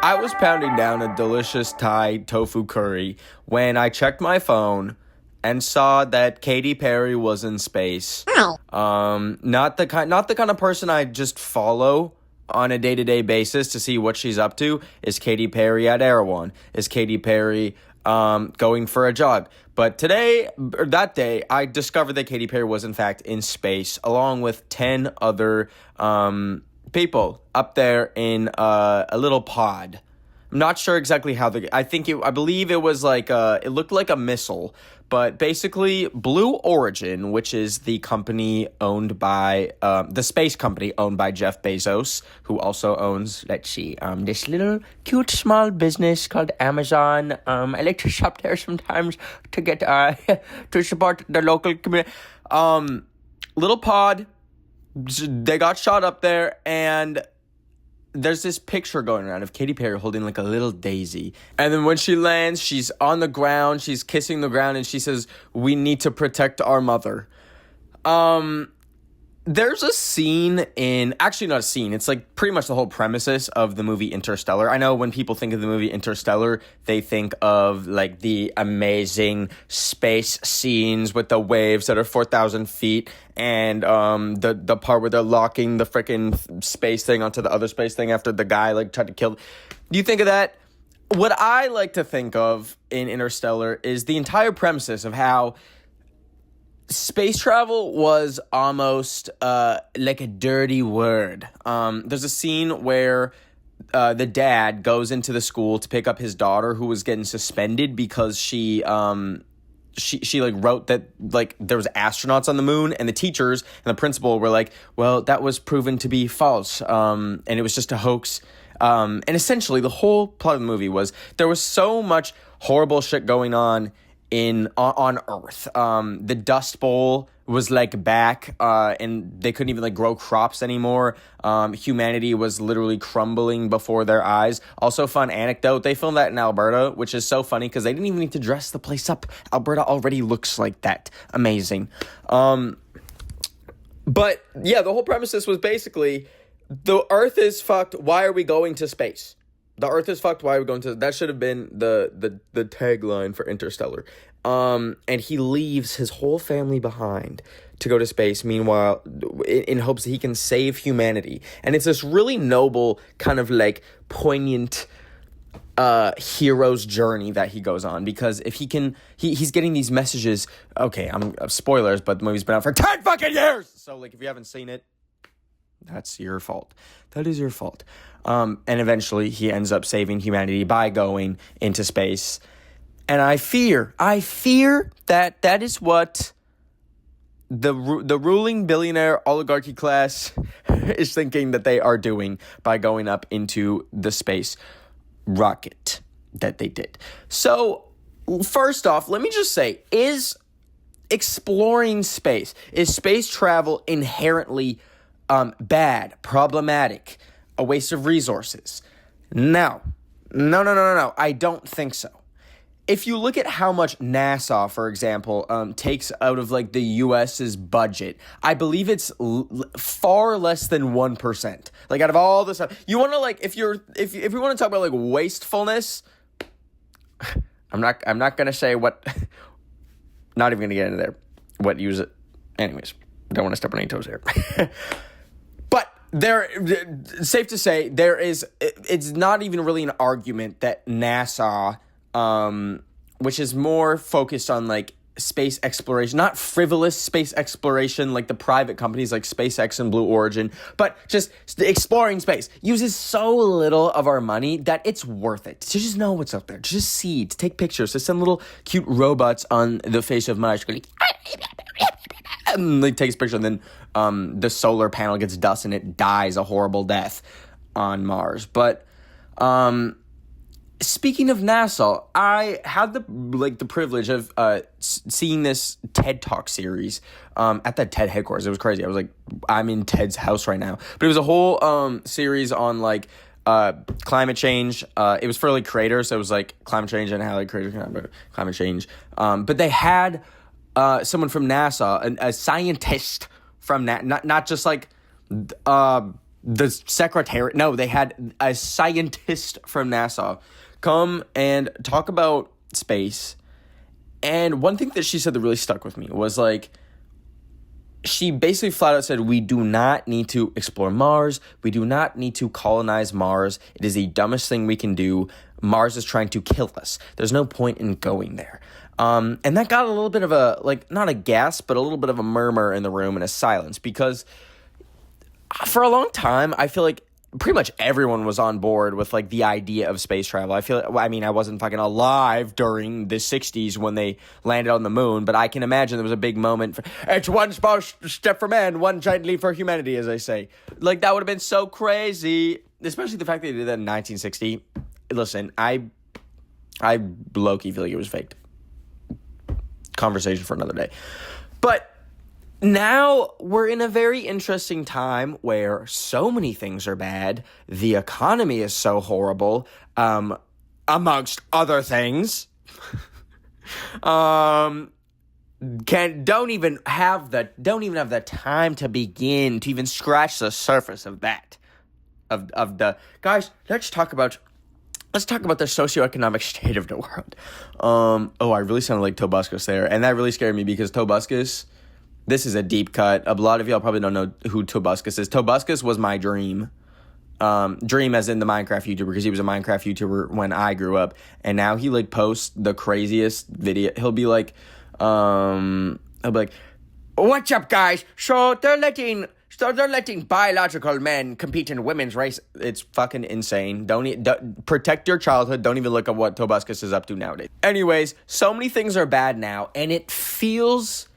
I was pounding down a delicious Thai tofu curry when I checked my phone and saw that Katy Perry was in space. Not the kind of person I just follow on a day-to-day basis to see what she's up to. Is Katy Perry at Erewhon? Is Katy Perry going for a jog? But that day, I discovered that Katy Perry was in fact in space, along with 10 other people up there in a little pod. I'm not sure exactly how I believe it was like it looked like a missile, but basically Blue Origin, which is the company owned by the space company owned by Jeff Bezos, who also owns, this little cute small business called Amazon. I like to shop there sometimes to get to support the local community. Little pod. They got shot up there, and there's this picture going around of Katy Perry holding like a little daisy. And then when she lands, she's on the ground, she's kissing the ground, and she says, "We need to protect our mother." There's a scene actually not a scene, it's like pretty much the whole premises of the movie Interstellar. I know when people think of the movie Interstellar, they think of like the amazing space scenes with the waves that are 4,000 feet and the part where they're locking the freaking space thing onto the other space thing after the guy like tried to kill. Do you think of that? What I like to think of in Interstellar is the entire premises of how space travel was almost like a dirty word. There's a scene where the dad goes into the school to pick up his daughter who was getting suspended because she like wrote that like there was astronauts on the moon, and the teachers and the principal were like, well, that was proven to be false, and it was just a hoax. And essentially the whole plot of the movie was there was so much horrible shit going on on Earth. The Dust Bowl was like back, and they couldn't even like grow crops anymore. Humanity was literally crumbling before their eyes. Also, fun anecdote, they filmed that in Alberta, which is so funny because they didn't even need to dress the place up. Alberta already looks like that. Amazing. But yeah, the whole premises was basically the Earth is fucked. Why are we going to space? The Earth is fucked. Why are we going to? That should have been the tagline for Interstellar. And he leaves his whole family behind to go to space. Meanwhile, in hopes that he can save humanity. And it's this really noble kind of like poignant hero's journey that he goes on, because if he can, he's getting these messages. Okay, I'm spoilers, but the movie's been out for 10 fucking years. So like, if you haven't seen it, that's your fault. That is your fault. And eventually he ends up saving humanity by going into space. And I fear that is what the ruling billionaire oligarchy class is thinking that they are doing by going up into the space rocket that they did. So, first off, let me just say, is exploring space, is space travel inherently bad, problematic, a waste of resources? No. I don't think so. If you look at how much NASA, for example, takes out of like the U.S.'s budget, I believe it's far less than 1%. Like out of all this stuff, you want to like if we want to talk about like wastefulness, I'm not gonna say what. Not even gonna get into there. What use it? Anyways, don't want to step on any toes here. Safe to say, it's not even really an argument that NASA, which is more focused on like space exploration, not frivolous space exploration like the private companies like SpaceX and Blue Origin, but just exploring space, uses so little of our money that it's worth it to just know what's up there, to just see, to take pictures, to send little cute robots on the face of Mars, and like takes a picture, and then the solar panel gets dust and it dies a horrible death on Mars. But speaking of NASA, I had the privilege of seeing this TED Talk series at the TED headquarters. It was crazy. I was like, I'm in Ted's house right now. But it was a whole series on like climate change. It was for like creators, so it was like climate change and how like creators can climate change. But they had someone from NASA, a scientist from not just like the secretary. No, they had a scientist from NASA come and talk about space. And one thing that she said that really stuck with me was like, she basically flat out said, we do not need to explore Mars. We do not need to colonize Mars. It is the dumbest thing we can do. Mars is trying to kill us. There's no point in going there. And that got a little bit of a, like, not a gasp, but a little bit of a murmur in the room and a silence, because for a long time, I feel like pretty much everyone was on board with, like, the idea of space travel. I wasn't fucking alive during the 60s when they landed on the moon, but I can imagine there was a big moment for, it's one small step for man, one giant leap for humanity, as they say. Like, that would have been so crazy, especially the fact that they did that in 1960. Listen, I low-key feel like it was faked. Conversation for another day. But now we're in a very interesting time where so many things are bad. The economy is so horrible, amongst other things. Don't even have the time to begin to even scratch the surface of that. Of the guys, let's talk about the socioeconomic state of the world. I really sounded like Tobuscus there, and that really scared me because Tobuscus. This is a deep cut. A lot of y'all probably don't know who Tobuscus is. Tobuscus was my dream. Dream as in the Minecraft YouTuber, because he was a Minecraft YouTuber when I grew up. And now he like posts the craziest video. He'll be like, what's up, guys? So they're letting biological men compete in women's race. It's fucking insane. Don't protect your childhood. Don't even look at what Tobuscus is up to nowadays. Anyways, so many things are bad now, and it feels.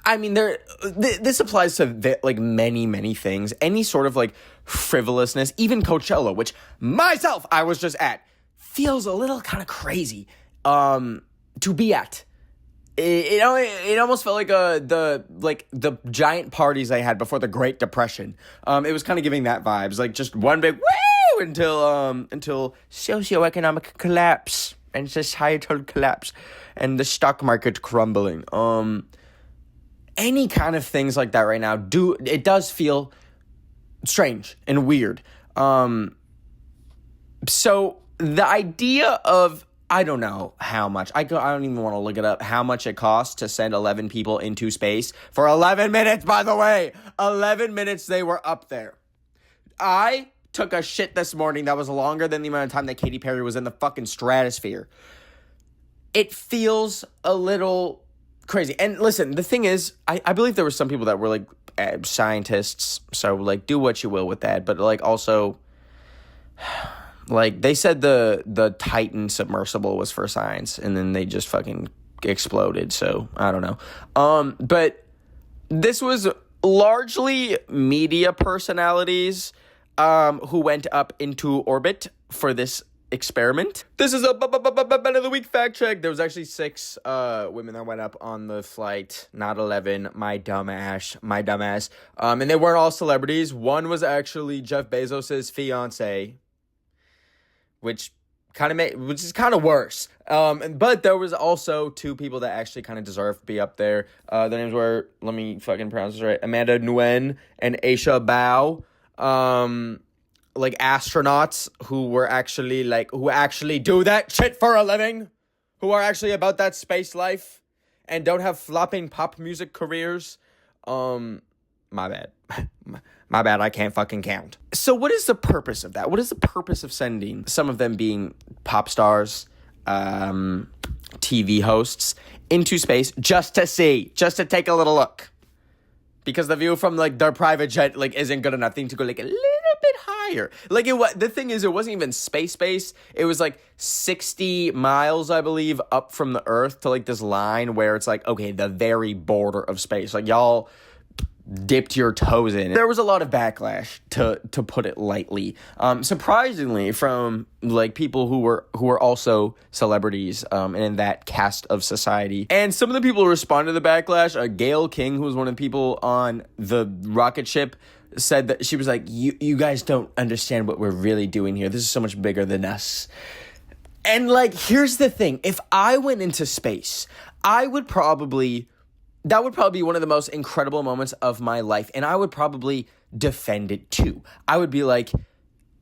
I mean, this applies to like many things. Any sort of like frivolousness, even Coachella, which myself I was just at, feels a little kind of crazy to be at. It almost felt like the giant parties I had before the Great Depression. It was kind of giving that vibes, like just one big woo until socioeconomic collapse and societal collapse and the stock market crumbling. Any kind of things like that right now, it does feel strange and weird. So the idea of, I don't know how much, I don't even want to look it up, how much it costs to send 11 people into space for 11 minutes, by the way. 11 minutes they were up there. I took a shit this morning that was longer than the amount of time that Katy Perry was in the fucking stratosphere. It feels a little crazy. And listen, the thing is, I believe there were some people that were like scientists, so like do what you will with that, but like also like they said the Titan submersible was for science, and then they just fucking exploded, so I don't know. But this was largely media personalities who went up into orbit for this experiment. This is a Ben of the Week fact check. There was actually 6 women that went up on the flight, not 11. My dumbass. And they weren't all celebrities. One was actually Jeff Bezos' fiance, which is kind of worse. But there was also 2 people that actually kind of deserve to be up there. Their names were, let me fucking pronounce this right, Amanda Nguyen and Aisha Bao. Like astronauts who actually do that shit for a living, who are actually about that space life and don't have flopping pop music careers. My bad. My bad, I can't fucking count. So what is the purpose of that? What is the purpose of sending some of them being pop stars, TV hosts into space just to take a little look? Because the view from like their private jet like isn't good enough. They need to go like a little bit higher. Like the thing is, it wasn't even space. It was like 60 miles, I believe, up from the Earth to like this line where it's like, okay, the very border of space. Like y'all dipped your toes in. There was a lot of backlash, to put it lightly. Surprisingly, from like people who were also celebrities and in that cast of society. And some of the people who responded to the backlash, Gayle King, who was one of the people on the rocket ship, said that she was like, you guys don't understand what we're really doing here. This is so much bigger than us. And like, here's the thing. If I went into space, that would probably be one of the most incredible moments of my life. And I would probably defend it too. I would be like,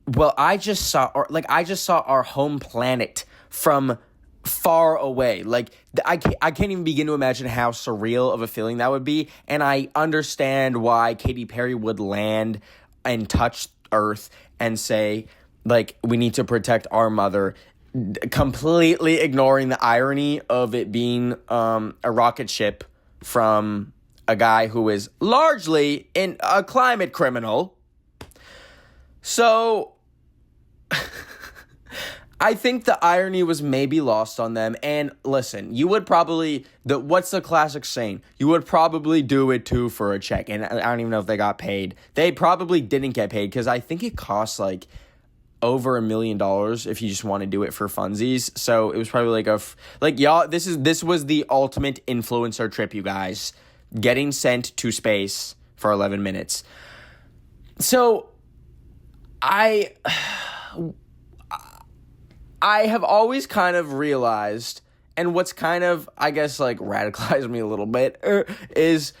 well, I just saw our home planet from far away. Like, I can't even begin to imagine how surreal of a feeling that would be. And I understand why Katy Perry would land and touch Earth and say, like, we need to protect our mother, completely ignoring the irony of it being a rocket ship from a guy who is largely a climate criminal. So I think the irony was maybe lost on them. And listen, you would probably, what's the classic saying? You would probably do it too for a check. And I don't even know if they got paid. They probably didn't get paid because I think it costs like over $1 million if you just want to do it for funsies. So it was probably like y'all, this was the ultimate influencer trip, you guys. Getting sent to space for 11 minutes. So I have always kind of realized, and what's kind of, I guess, like, radicalized me a little bit, is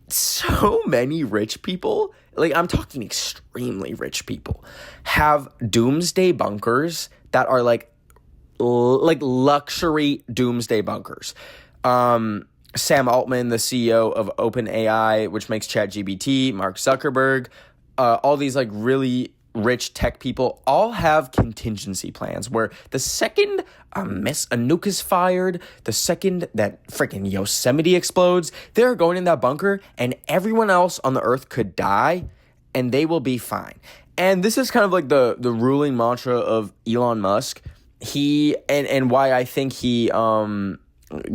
so many rich people, like, I'm talking extremely rich people, have doomsday bunkers that are, like luxury doomsday bunkers. Sam Altman, the CEO of OpenAI, which makes ChatGPT, Mark Zuckerberg, all these, like, really rich tech people all have contingency plans where the second a nuke is fired, the second that freaking Yosemite explodes, they're going in that bunker and everyone else on the earth could die and they will be fine. And this is kind of like the ruling mantra of Elon Musk. And why I think he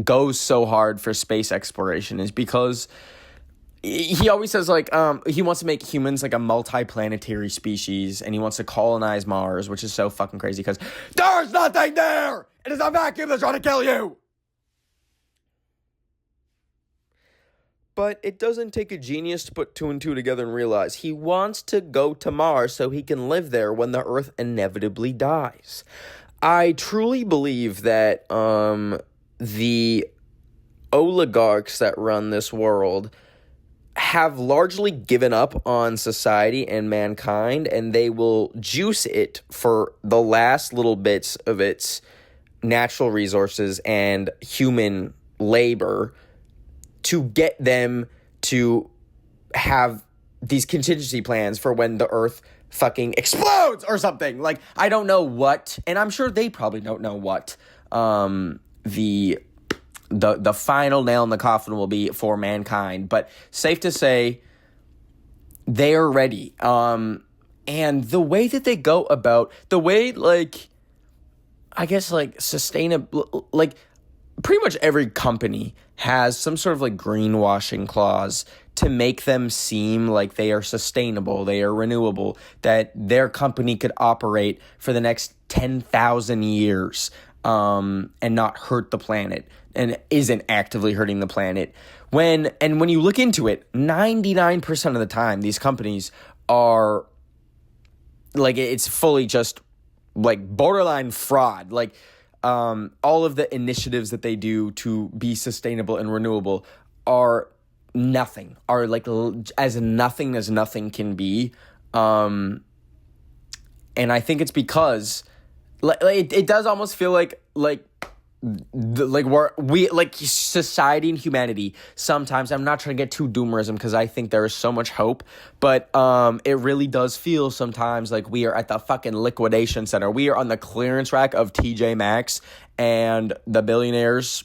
goes so hard for space exploration is because he always says, like, he wants to make humans like a multi-planetary species, and he wants to colonize Mars, which is so fucking crazy because there's nothing there! It is a vacuum that's trying to kill you! But it doesn't take a genius to put two and two together and realize he wants to go to Mars so he can live there when the Earth inevitably dies. I truly believe that the oligarchs that run this world have largely given up on society and mankind, and they will juice it for the last little bits of its natural resources and human labor to get them to have these contingency plans for when the Earth fucking explodes or something. Like, I don't know what, and I'm sure they probably don't know what the final nail in the coffin will be for mankind, but safe to say they are ready. And the way that they go about, the way, like, I guess, like, sustainable, like, pretty much every company has some sort of, like, greenwashing clause to make them seem like they are sustainable, they are renewable, that their company could operate for the next 10,000 years and not hurt the planet, and isn't actively hurting the planet. When you look into it, 99% of the time, these companies are, like, it's fully just, like, borderline fraud. Like, all of the initiatives that they do to be sustainable and renewable are nothing, are, like, as nothing can be. And I think it's because, like, it does almost feel like society and humanity sometimes, I'm not trying to get too doomerism because I think there is so much hope, but it really does feel sometimes like we are at the fucking liquidation center. We are on the clearance rack of TJ Maxx, and the billionaires,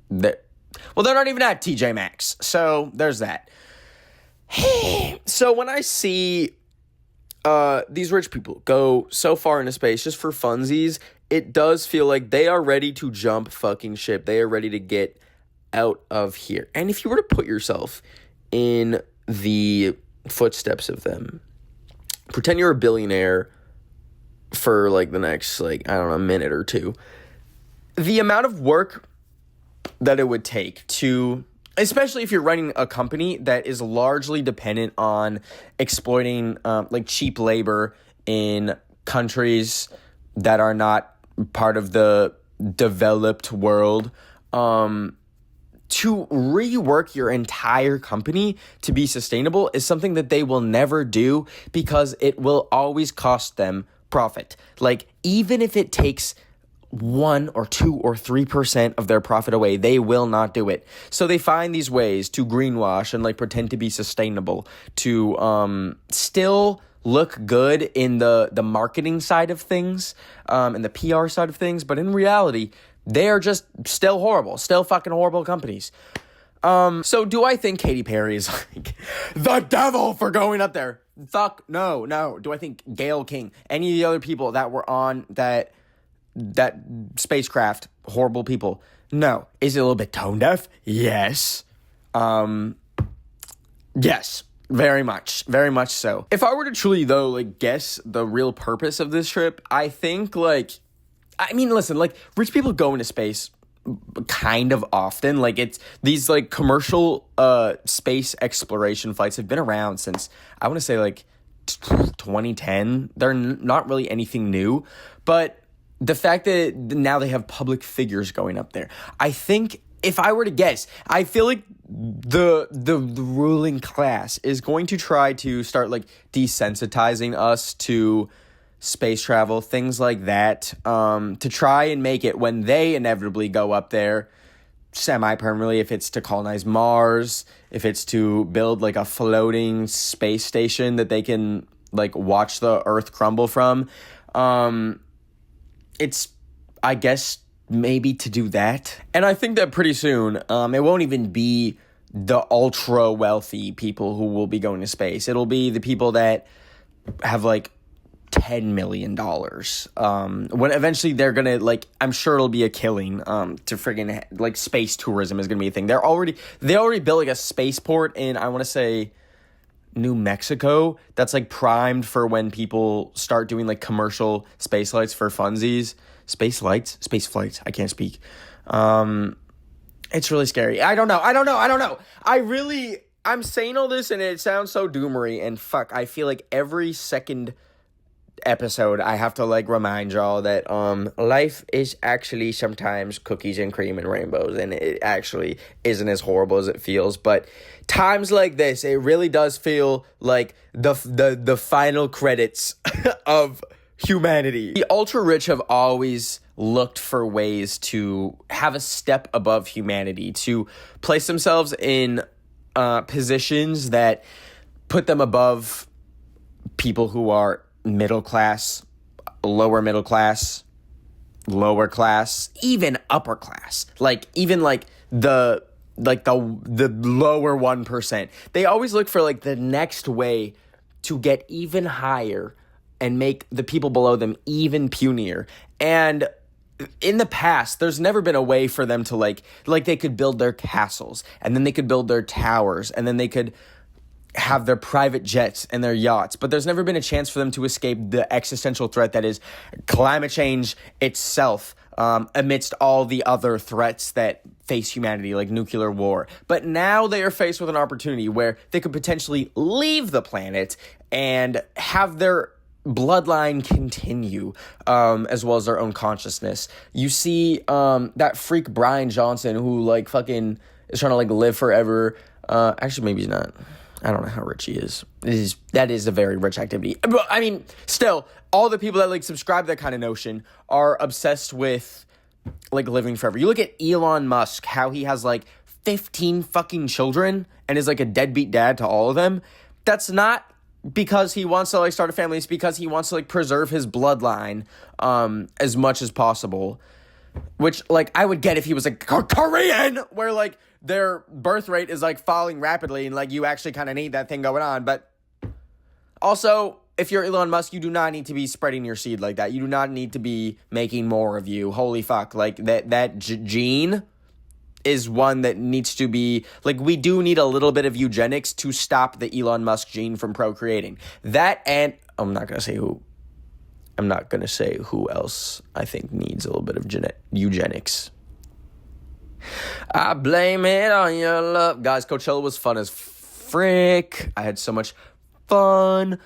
they're not even at TJ Maxx, so there's that. So when I see these rich people go so far into space just for funsies, it does feel like they are ready to jump fucking ship. They are ready to get out of here. And if you were to put yourself in the footsteps of them, pretend you're a billionaire for, like, the next, like, I don't know, minute or two. The amount of work that it would take to, especially if you're running a company that is largely dependent on exploiting, like, cheap labor in countries that are not part of the developed world, to rework your entire company to be sustainable is something that they will never do because it will always cost them profit. Like, even if it takes 1 or 2 or 3% of their profit away, they will not do it. So they find these ways to greenwash and like pretend to be sustainable, to still look good in the marketing side of things, and the PR side of things, but in reality, they are just still horrible, still fucking horrible companies. So do I think Katy Perry is like the devil for going up there? Fuck no. Do I think Gayle King, any of the other people that were on that spacecraft, horrible people? No. Is it a little bit tone deaf? Yes. Yes. Very much so. If I were to truly, though, like, guess the real purpose of this trip, I think, like, I mean, listen, like, rich people go into space kind of often. Like, it's these, like, commercial space exploration flights have been around since, I want to say, like, 2010. They're not really anything new, but the fact that now they have public figures going up there, I think, if I were to guess, I feel like the ruling class is going to try to start like desensitizing us to space travel, things like that, to try and make it when they inevitably go up there semi-permanently, if it's to colonize Mars, if it's to build like a floating space station that they can like watch the Earth crumble from. It's, I guess, maybe to do that. And I think that pretty soon, it won't even be the ultra wealthy people who will be going to space. It'll be the people that have like $10 million. When eventually they're gonna, like, I'm sure it'll be a killing, to friggin' like space tourism is gonna be a thing. They already built like a spaceport in, I want to say, New Mexico, that's like primed for when people start doing like commercial space flights for funsies. Space flights. I can't speak. It's really scary. I don't know. I'm saying all this and it sounds so doomery, and fuck, I feel like every second episode I have to like remind y'all that life is actually sometimes cookies and cream and rainbows, and it actually isn't as horrible as it feels. But times like this, it really does feel like the final credits of humanity. The ultra rich have always looked for ways to have a step above humanity, to place themselves in positions that put them above people who are middle class, lower middle class, lower class, even upper class. Like, even like the lower 1%. They always look for like the next way to get even higher and make the people below them even punier. And in the past, there's never been a way for them to like they could build their castles, and then they could build their towers, and then they could have their private jets and their yachts, but there's never been a chance for them to escape the existential threat that is climate change itself, amidst all the other threats that face humanity, like nuclear war. But now they are faced with an opportunity where they could potentially leave the planet and have their bloodline continue, as well as their own consciousness. You see that freak Brian Johnson, who like fucking is trying to like live forever. Actually, maybe he's not. I don't know how rich he is. That is a very rich activity. But I mean, still, all the people that like subscribe to that kind of notion are obsessed with like living forever. You look at Elon Musk, how he has like 15 fucking children and is like a deadbeat dad to all of them. That's not because he wants to like start a family. It's because he wants to like preserve his bloodline as much as possible. Which like I would get if he was like Korean, where like their birth rate is like falling rapidly and like you actually kind of need that thing going on. But also, if you're Elon Musk, you do not need to be spreading your seed like that. You do not need to be making more of you. Holy fuck. Like that gene is one that needs to be, like, we do need a little bit of eugenics to stop the Elon Musk gene from procreating. That, and I'm not going to say who else I think needs a little bit of eugenics. I blame it on your love. Guys, Coachella was fun as frick. I had so much fun.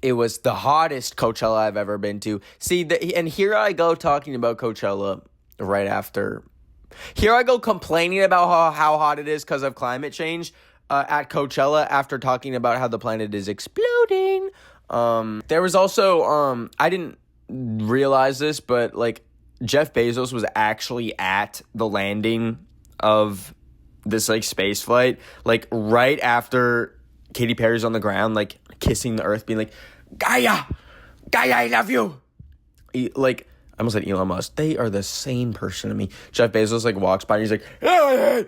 It was the hottest Coachella I've ever been to. See, and here I go talking about Coachella right after Here I go complaining about how hot it is because of climate change at Coachella after talking about how the planet is exploding. There was also, I didn't realize this, but like Jeff Bezos was actually at the landing of this like space flight, like right after Katy Perry's on the ground, like kissing the earth, being like, Gaia, I love you. Like, I almost said Elon Musk. They are the same person to me. Jeff Bezos like walks by and he's like, that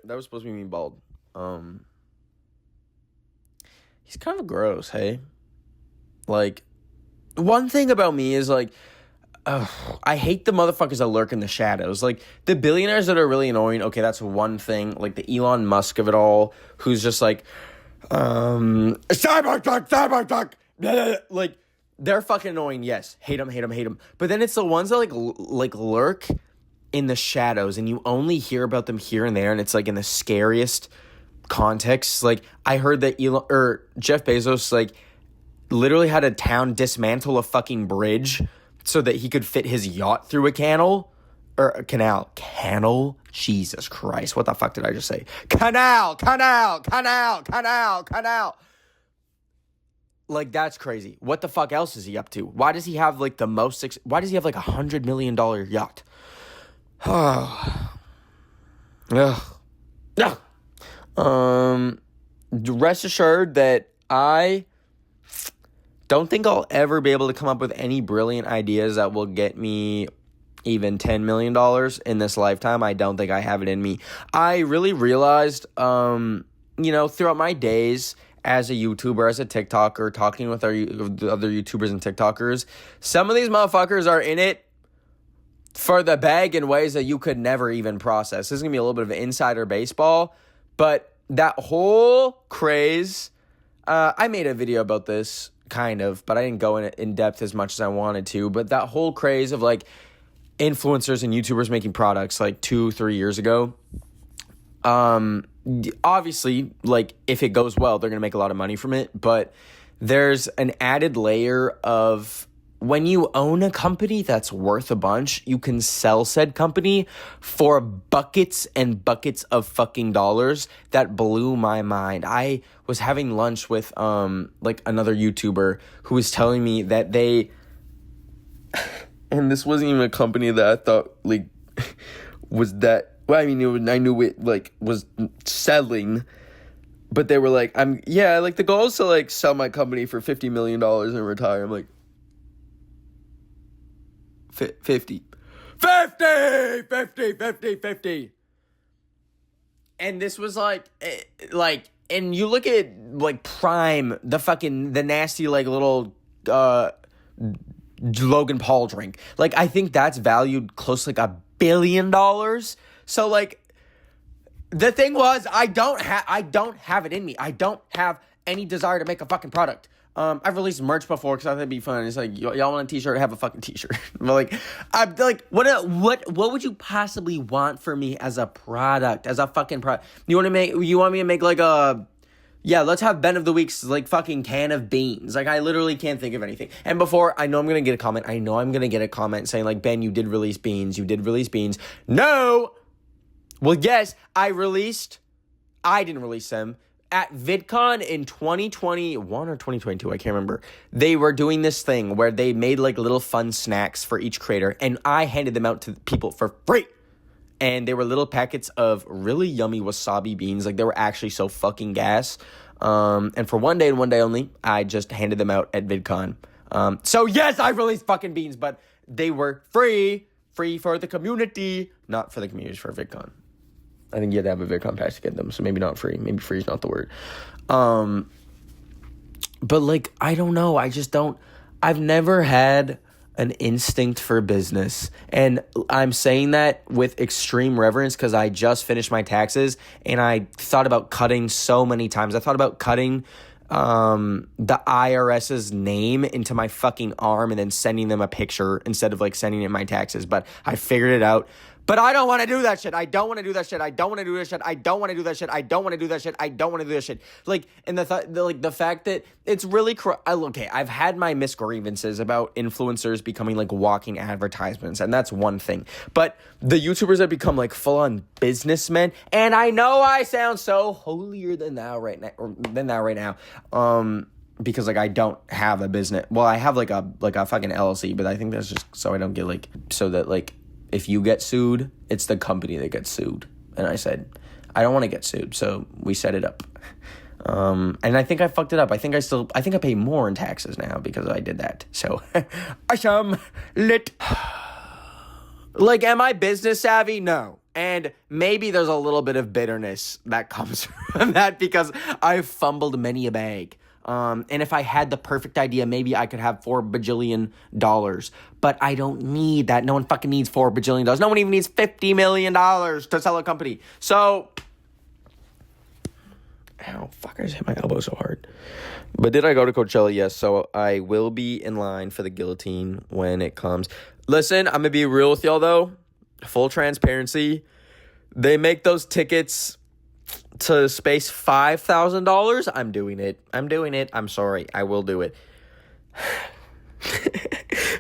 was supposed to be me bald. He's kind of gross, hey? Like, one thing about me is like, I hate the motherfuckers that lurk in the shadows. Like, the billionaires that are really annoying, okay, that's one thing. Like, the Elon Musk of it all, who's just like, Cybertruck, like, they're fucking annoying, yes. Hate them. But then it's the ones that, like lurk in the shadows, and you only hear about them here and there, and it's, like, in the scariest contexts. Like, I heard that Jeff Bezos, like, literally had a town dismantle a fucking bridge so that he could fit his yacht through a canal. Or a canal. Canal? Jesus Christ. What the fuck did I just say? Canal. Like, that's crazy. What the fuck else is he up to? Why does he have, like, why does he have, like, $100 million yacht? Rest assured that I don't think I'll ever be able to come up with any brilliant ideas that will get me even $10 million in this lifetime. I don't think I have it in me. I really realized, throughout my days as a YouTuber, as a TikToker, talking with the other YouTubers and TikTokers, some of these motherfuckers are in it for the bag in ways that you could never even process. This is going to be a little bit of insider baseball, but that whole craze, I made a video about this, kind of, but I didn't go in depth as much as I wanted to, but that whole craze of, like, influencers and YouTubers making products, like, 2-3 years ago, obviously, like, if it goes well, they're going to make a lot of money from it, but there's an added layer of when you own a company that's worth a bunch, you can sell said company for buckets and buckets of fucking dollars. That blew my mind. I was having lunch with another YouTuber who was telling me that they and this wasn't even a company that I thought like was that, well, I mean, I knew it like was selling, but they were like, like the goal is to like sell my company for $50 million and retire. I'm like, 50. And this was like, and you look at like Prime, the nasty like little Logan Paul drink. Like, I think that's valued close to like $1 billion. So like, the thing was, I don't have it in me. I don't have any desire to make a fucking product. I've released merch before because I thought it'd be fun. It's like, y'all want a t-shirt? Have a fucking t-shirt. But like, I'm like, what would you possibly want for me as a product, as a fucking product? You want me to make like let's have Ben of the Week's like fucking can of beans. Like, I literally can't think of anything. And before, I know I'm going to get a comment saying like, Ben, you did release beans. No. Well, yes, I didn't release them. At VidCon in 2021 or 2022, I can't remember, they were doing this thing where they made like little fun snacks for each creator, and I handed them out to people for free. And they were little packets of really yummy wasabi beans. Like, they were actually so fucking gas. And for one day and one day only, I just handed them out at VidCon. So yes, I released fucking beans, but they were free for the community, not for the community, for VidCon. I think you had to have a VidCon pass to get them, so maybe not free. Maybe free is not the word. But, like, I don't know. I've never had an instinct for business. And I'm saying that with extreme reverence because I just finished my taxes, and I thought about cutting so many times. I thought about cutting the IRS's name into my fucking arm and then sending them a picture instead of, like, sending in my taxes. But I figured it out. But I don't want to do that shit. I don't want to do that shit. I don't want to do that shit. I don't want to do that shit. I don't want to do that shit. I don't want to do that shit. Like, and the fact that it's really okay, I've had my misgrievances about influencers becoming like walking advertisements, and that's one thing. But the YouTubers that become like full on businessmen, and I know I sound so holier than thou right now, because like I don't have a business. Well, I have like a fucking LLC, but I think that's just so I don't get like, so that like, if you get sued, it's the company that gets sued. And I said, I don't want to get sued, so we set it up. And I think I fucked it up. I think I pay more in taxes now because I did that. So, awesome, lit. Like, am I business savvy? No. And maybe there's a little bit of bitterness that comes from that because I fumbled many a bag. And if I had the perfect idea, maybe I could have $4 bajillion. But I don't need that. No one fucking needs $4 bajillion. No one even needs $50 million to sell a company. So, ow, fuck, I just hit my elbow so hard. But did I go to Coachella? Yes. So I will be in line for the guillotine when it comes. Listen, I'm going to be real with y'all though. Full transparency. They make those tickets to space $5,000. I'm doing it. I'm sorry. I will do it.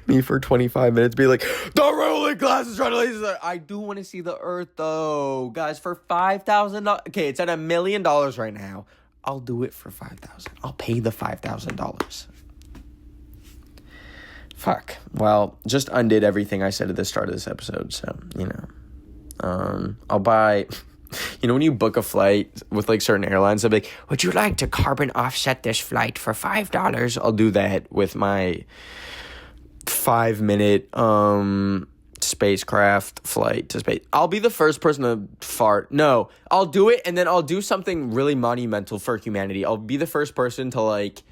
Me for 25 minutes be like, the rolling glass is trying to laser. I do want to see the earth though. Guys, for $5,000. Okay, it's at $1 million right now. I'll do it for $5,000. I'll pay the $5,000. Fuck. Well, just undid everything I said at the start of this episode. So, I'll buy... You know, when you book a flight with like certain airlines, they'll be like, would you like to carbon offset this flight for $5? I'll do that with my 5-minute spacecraft flight to space. I'll be the first person to fart. No, I'll do it, and then I'll do something really monumental for humanity. I'll be the first person to like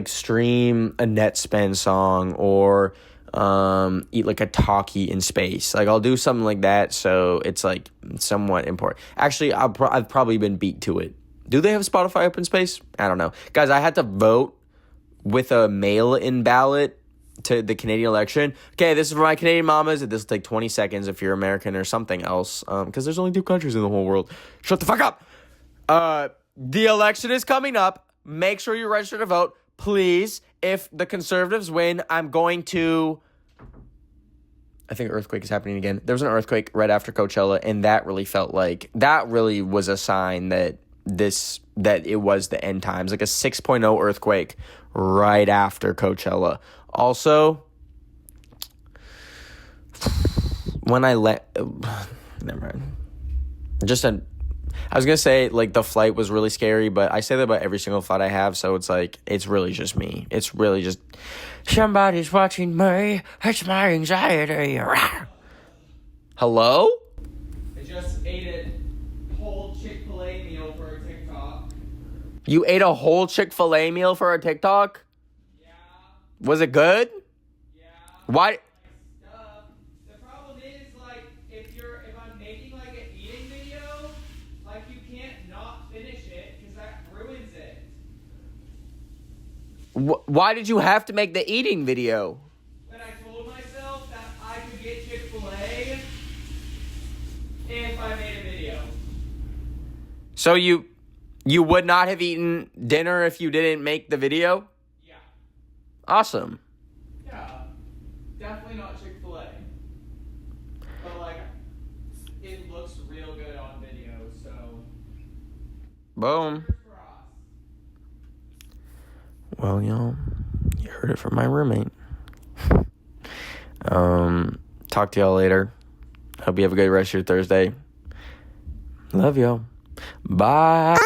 stream a Netspend song or eat like a talkie in space. Like I'll do something like that, so it's like somewhat important. Actually, I've probably been beat to it. Do they have Spotify up in space? I don't know, guys. I had to vote with a mail-in ballot to the Canadian election. Okay, this is for my Canadian mamas. This will take 20 seconds if you're American or something else, because there's only 2 countries in the whole world. Shut the fuck up. The election is coming up. Make sure you register to vote, please. If the Conservatives win, I'm going to... I think earthquake is happening again. There was an earthquake right after Coachella, and that really felt like... That really was a sign that it was the end times. Like a 6.0 earthquake right after Coachella. Also, when I never mind. I was going to say, like, the flight was really scary, but I say that about every single flight I have, so it's like, it's really just me. It's really just, somebody's watching me. It's my anxiety. Hello? I just ate a whole Chick-fil-A meal for a TikTok. You ate a whole Chick-fil-A meal for a TikTok? Yeah. Was it good? Yeah. Why? The problem is, like, if I'm making, like, an eating video, like, you can't not finish it, because that ruins it. Why did you have to make the eating video? But I told myself that I could get Chick-fil-A if I made a video. So you would not have eaten dinner if you didn't make the video? Yeah. Awesome. Yeah. Definitely not Chick-fil-A. But, like, it looks real good on video, so... Boom. Well, y'all, you heard it from my roommate. Talk to y'all later. Hope you have a good rest of your Thursday. Love y'all. Bye.